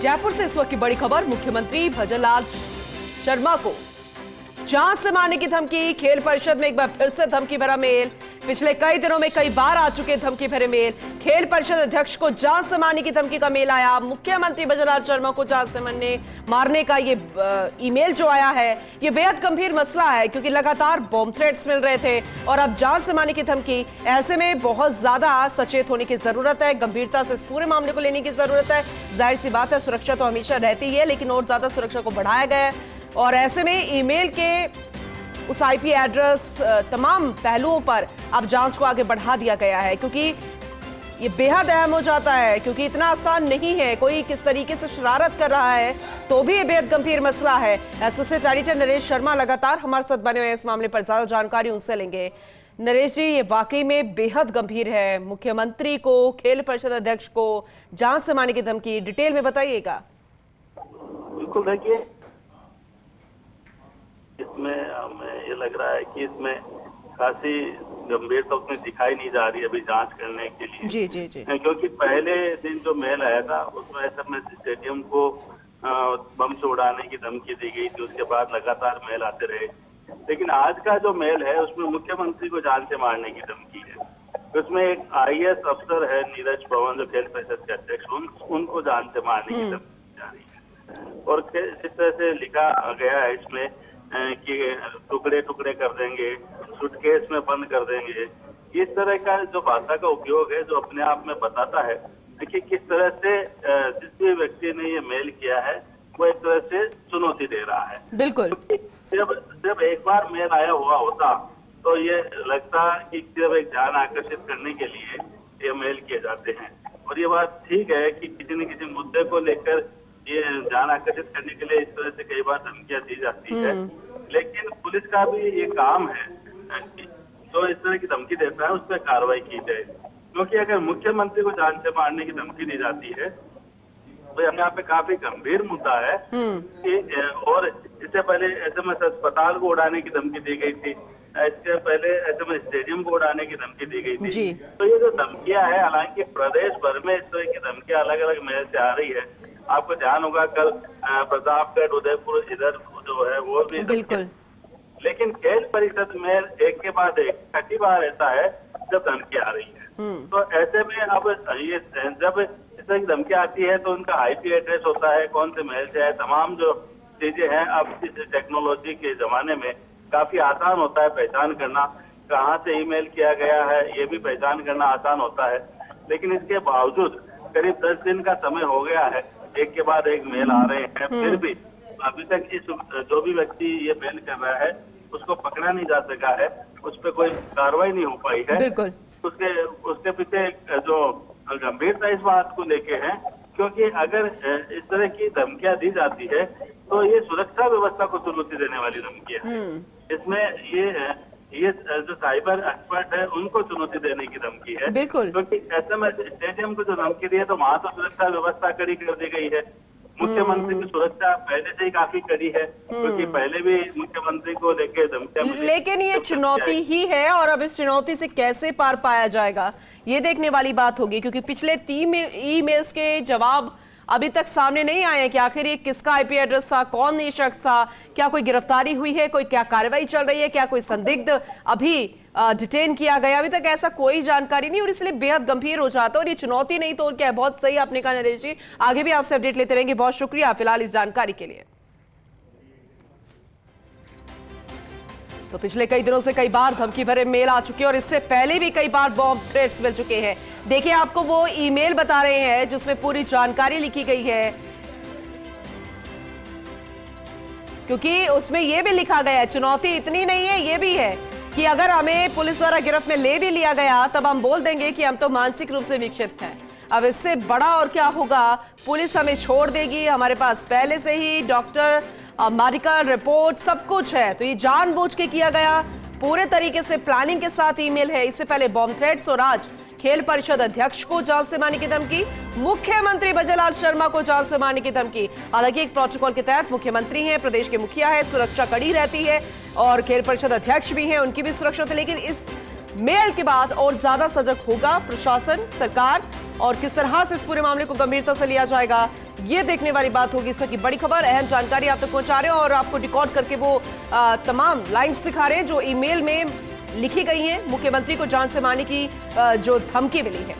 जयपुर से इस वक्त की बड़ी खबर, मुख्यमंत्री भजनलाल शर्मा को जांच से मारने की धमकी। खेल परिषद में एक बार फिर से धमकी भरा मेल। पिछले कई दिनों में कई बार आ चुके धमकी भरे मेल। खेल परिषद अध्यक्ष को जांच से मारने की धमकी का मेल आया। मुख्यमंत्री भजनलाल शर्मा को जांच से मारने का ये ईमेल जो आया है, ये बेहद गंभीर मसला है, क्योंकि लगातार बॉम्ब थ्रेट्स मिल रहे थे और अब जांच से मारने की धमकी। ऐसे में बहुत ज्यादा सचेत होने की जरूरत है, गंभीरता से इस पूरे मामले को लेने की जरूरत है। जाहिर सी बात है, सुरक्षा तो हमेशा रहती है, लेकिन और ज्यादा सुरक्षा को बढ़ाया गया है। और ऐसे में ईमेल के उस आईपी एड्रेस, तमाम पहलुओं पर अब जांच को आगे बढ़ा दिया गया है, क्योंकि ये बेहद अहम हो जाता है, क्योंकि इतना आसान नहीं है। कोई किस तरीके से शरारत कर रहा है तो भी ये बेहद गंभीर मसला है। एसोसिएट एडिटर नरेश शर्मा लगातार हमारे साथ बने हुए हैं, इस मामले पर ज्यादा जानकारी उनसे लेंगे। नरेश जी, ये वाकई में बेहद गंभीर है। मुख्यमंत्री को, खेल परिषद अध्यक्ष को जांच से मारने की धमकी, डिटेल में बताइएगा। बिल्कुल, देखिए, इसमें हमें ये लग रहा है कि इसमें खासी गंभीरता उसमें दिखाई नहीं जा रही है अभी जांच करने के लिए। जी जी जी। क्योंकि पहले दिन जो मेल आया था उसमें एसएमएस स्टेडियम को बम से उड़ाने की धमकी दी गई थी, उसके बाद लगातार मेल आते रहे। लेकिन आज का जो मेल है उसमें मुख्यमंत्री को जान से मारने की धमकी है। उसमें एक आईएएस अफसर है नीरज पवन, जो खेल परिषद के अध्यक्ष, उनको जान से मारने की धमकी जा रही है। और जिस तरह से लिखा गया है इसमें कि टुकड़े टुकड़े कर देंगे, सूटकेस में बंद कर देंगे, इस तरह का जो भाषा का उपयोग है, जो अपने आप में बताता है कि किस तरह से जिस भी व्यक्ति ने ये मेल किया है वो एक तरह से चुनौती दे रहा है। बिल्कुल। जब एक बार मेल आया हुआ होता तो ये लगता कि सिर्फ एक ध्यान आकर्षित करने के लिए ये मेल किए जाते हैं। और ये बात ठीक है कि किसी न किसी मुद्दे को लेकर ये ध्यान आकर्षित करने के लिए इस तरह से कई बार धमकियां दी जाती है। लेकिन पुलिस का भी ये काम है कि जो इस तरह की धमकी देता है उस पर कार्रवाई की जाए। क्योंकि अगर मुख्यमंत्री को जान से मारने की धमकी दी जाती है तो यहाँ पे काफी गंभीर मुद्दा है कि, और इससे पहले एसएमएस अस्पताल को उड़ाने की धमकी दी गई थी, इससे पहले एसएमएस स्टेडियम को उड़ाने की धमकी दी गई थी। तो ये जो धमकियां है, हालांकि प्रदेश भर में इस तरह की धमकियां अलग अलग मेल से आ रही है। आपको ध्यान होगा कल प्रतापगढ़, उदयपुर, इधर जो है वो भी बिल्कुल। लेकिन खेल परिषद में एक के बाद एक छठी बार ऐसा है जब धमकी आ रही है। तो ऐसे में अब ये जब इस तरह की धमकी आती है तो उनका आईपी एड्रेस होता है, कौन से मेल से है, तमाम जो चीजें हैं अब इस टेक्नोलॉजी के जमाने में काफी आसान होता है पहचान करना। कहाँ से ईमेल किया गया है ये भी पहचान करना आसान होता है। लेकिन इसके बावजूद करीब 10 दिन का समय हो गया है, एक के बाद एक मेल आ रहे हैं, फिर भी अभी तक इस जो भी व्यक्ति ये मेल कर रहा है उसको पकड़ा नहीं जा सका है, उस पर कोई कार्रवाई नहीं हो पाई है। बिल्कुल। उसके पीछे जो गंभीरता इस बात को लेके है, क्योंकि अगर इस तरह की धमकियां दी जाती है तो ये सुरक्षा व्यवस्था को चुनौती देने वाली धमकियां है। इसमें ये जो साइबर एक्सपर्ट है उनको चुनौती देने की धमकी है। बिल्कुल। क्योंकि एसएमएस स्टेडियम को जो धमकी दी है तो वहां तो सुरक्षा व्यवस्था कड़ी कर दी गई है। मुख्यमंत्री की सुरक्षा पहले से ही काफी कड़ी है, क्योंकि पहले भी मुख्यमंत्री को लेकर धमकियां। लेकिन ये चुनौती ही है, और अब इस चुनौती से कैसे पार पाया जाएगा ये देखने वाली बात होगी, क्योंकि पिछले 3 ईमेल्स के जवाब अभी तक सामने नहीं आए कि आखिर ये किसका आईपी एड्रेस था, कौन ये शख्स था, क्या कोई गिरफ्तारी हुई है, कोई क्या कार्रवाई चल रही है, क्या कोई संदिग्ध अभी डिटेन किया गया। अभी तक ऐसा कोई जानकारी नहीं, और इसलिए बेहद गंभीर हो जाता है। और ये चुनौती नहीं तो और क्या है। बहुत सही आपने कहा नरेश जी, आगे भी आपसे अपडेट लेते रहेंगे। बहुत शुक्रिया फिलहाल इस जानकारी के लिए। तो पिछले कई दिनों से कई बार धमकी भरे मेल आ चुके हैं, और इससे पहले भी कई बार बॉम्ब थ्रेट्स मिल चुके हैं। देखिए, आपको वो ईमेल बता रहे हैं जिसमें पूरी जानकारी लिखी गई है, क्योंकि उसमें यह भी लिखा गया है, चुनौती इतनी नहीं है, ये भी है कि अगर हमें पुलिस द्वारा गिरफ्त में ले भी लिया गया तब हम बोल देंगे कि हम तो मानसिक रूप से विक्षिप्त हैं। अब इससे बड़ा और क्या होगा, पुलिस हमें छोड़ देगी, हमारे पास पहले से ही डॉक्टर, मेडिकल रिपोर्ट सब कुछ है। तो ये जानबूझ के किया गया, पूरे तरीके से प्लानिंग के साथ ईमेल है। इससे पहले बॉम्ब थ्रेट्स, और आज खेल परिषद अध्यक्ष को जांच से मारने की धमकी, मुख्यमंत्री भजनलाल शर्मा को जांच से मारने की धमकी। हालांकि एक प्रोटोकॉल के तहत मुख्यमंत्री हैं, प्रदेश के मुखिया है, सुरक्षा कड़ी रहती है, और खेल परिषद अध्यक्ष भी हैं, उनकी भी सुरक्षा होती है। लेकिन इस मेल के बाद और ज्यादा सजग होगा प्रशासन, सरकार, और किस तरह से इस पूरे मामले को गंभीरता से लिया जाएगा ये देखने वाली बात होगी। इस वक्त की बड़ी खबर, अहम जानकारी आप तक पहुंचा रहे हैं और आपको रिकॉर्ड करके वो तमाम लाइंस दिखा रहे हैं जो ईमेल में लिखी गई हैं मुख्यमंत्री को जान से मारने की जो धमकी मिली है।